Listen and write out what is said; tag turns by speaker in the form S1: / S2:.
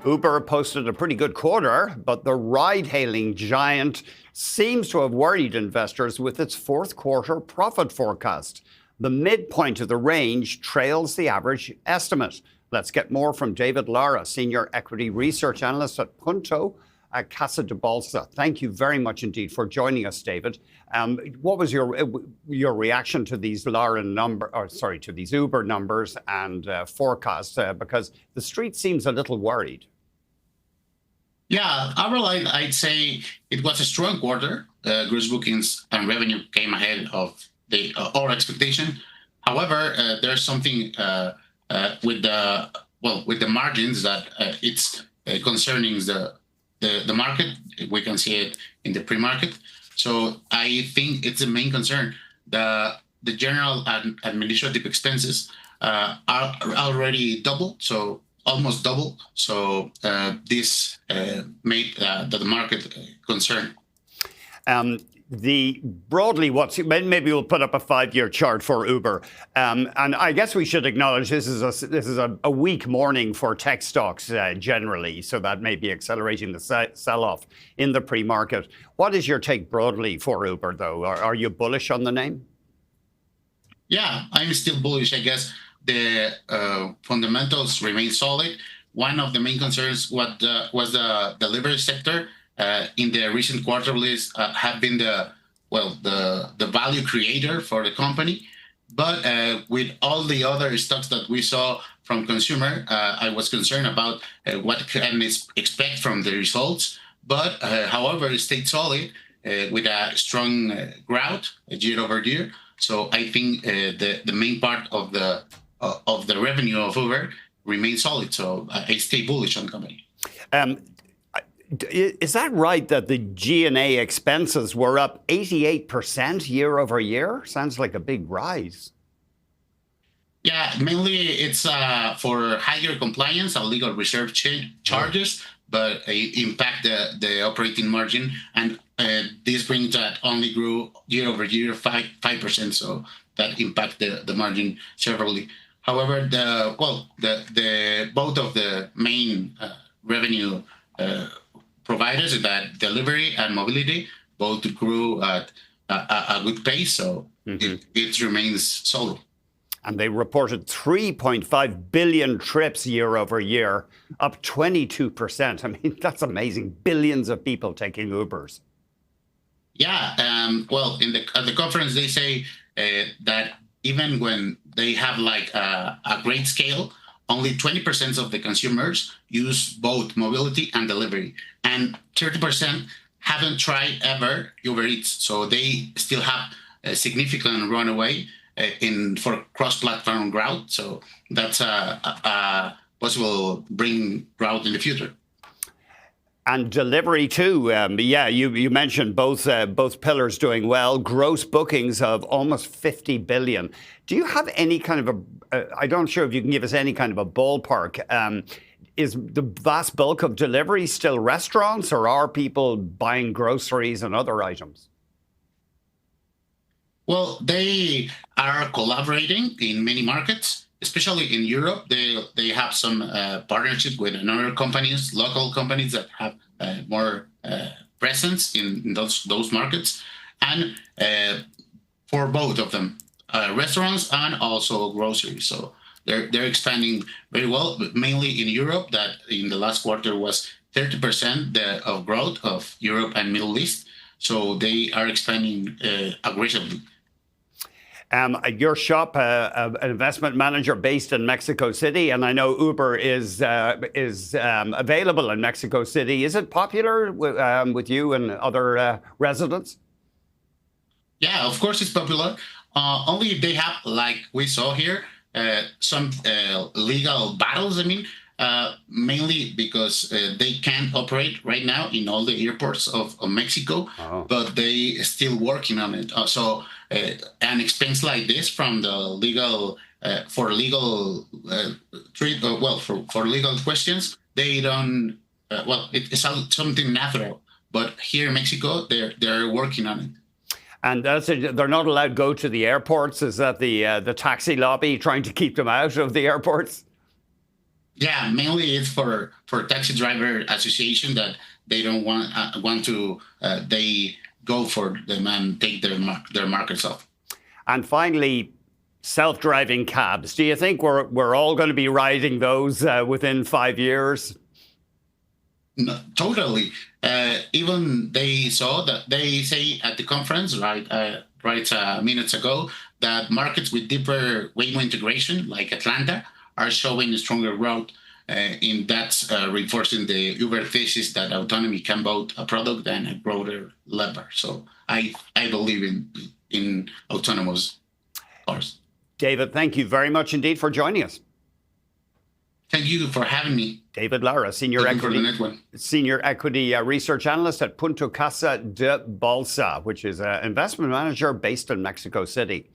S1: Uber posted a pretty good quarter, but the ride-hailing giant seems to have worried investors with its fourth quarter profit forecast. The midpoint of the range trails the average estimate. Let's get more from David Lara, Senior Equity Research Analyst at Punto Casa de Bolsa. Thank you very much indeed for joining us, David. What was your reaction to these Uber numbers and forecasts? Because the street seems a little worried.
S2: Yeah, overall, I'd say it was a strong quarter. Gross bookings and revenue came ahead of our expectation. However, there's something with the margins that it's concerning the market. We can see it in the pre-market. So I think it's the main concern. The general and administrative expenses are already double, so almost double. So this made the market concern.
S1: Maybe we'll put up a 5-year chart for Uber, and I guess we should acknowledge this is a weak morning for tech stocks generally, so that may be accelerating the sell-off in the pre-market. What is your take broadly for Uber, though? Are you bullish on the name?
S2: Yeah, I'm still bullish. I guess the fundamentals remain solid. One of the main concerns was the delivery sector. In the recent quarterlies have been the value creator for the company. But with all the other stocks that we saw from consumer, I was concerned about what can expect from the results. But however, it stayed solid with a strong growth year over year. So I think the main part of the revenue of Uber remains solid. So I stay bullish on the company.
S1: Is that right that the G&A expenses were up 88% year over year? Sounds like a big rise.
S2: Yeah, mainly it's for higher compliance and legal reserve charges, but it impact the operating margin. And this brings that only grew year over year 5%. So that impact the margin severely. However, both of the main revenue providers, that delivery and mobility, both grew at a good pace, so it remains solid.
S1: And they reported 3.5 billion trips year over year, up 22%. I mean, that's amazing. Billions of people taking Ubers.
S2: Yeah, at the conference they say that even when they have like a great scale, only 20% of the consumers use both mobility and delivery, and 30% haven't tried ever Uber Eats. So they still have a significant runaway for cross-platform growth. So that's a possible bring growth in the future.
S1: And delivery too. You mentioned both pillars doing well. Gross bookings of almost 50 billion. Do you have any kind of I'm not sure if you can give us any kind of a ballpark. Is the vast bulk of delivery still restaurants, or are people buying groceries and other items?
S2: Well, they are collaborating in many markets, especially in Europe. They have some partnership with other companies, local companies that have more presence in those markets, and for both of them, restaurants and also groceries. So they're expanding very well, but mainly in Europe. That in the last quarter was 30% of growth of Europe and Middle East. So they are expanding aggressively.
S1: Your shop, an investment manager based in Mexico City, and I know Uber is available in Mexico City. Is it popular with you and other residents?
S2: Yeah, of course it's popular. Only if they have, like we saw here, some legal battles. I mean, mainly because they can't operate right now in all the airports of Mexico, but they still working on it. So an expense like this from the legal for legal for legal questions, they don't. It's something natural. But here in Mexico, they're working on it.
S1: And they're not allowed to go to the airports. Is that the taxi lobby trying to keep them out of the airports?
S2: Yeah, mainly it's for taxi driver association that they don't want to they go for them and take their markets off.
S1: And finally, self-driving cabs. Do you think we're all going to be riding those within 5 years?
S2: No, totally. Even they saw that they say at the conference, minutes ago, that markets with deeper Waymo integration, like Atlanta, are showing a stronger growth. In that's reinforcing the Uber thesis that autonomy can both a product and a broader lever. So I believe in autonomous cars.
S1: David, thank you very much indeed for joining us.
S2: Thank you for having me.
S1: David Lara, Senior Equity Research Analyst at Punto Casa de Bolsa, which is an investment manager based in Mexico City.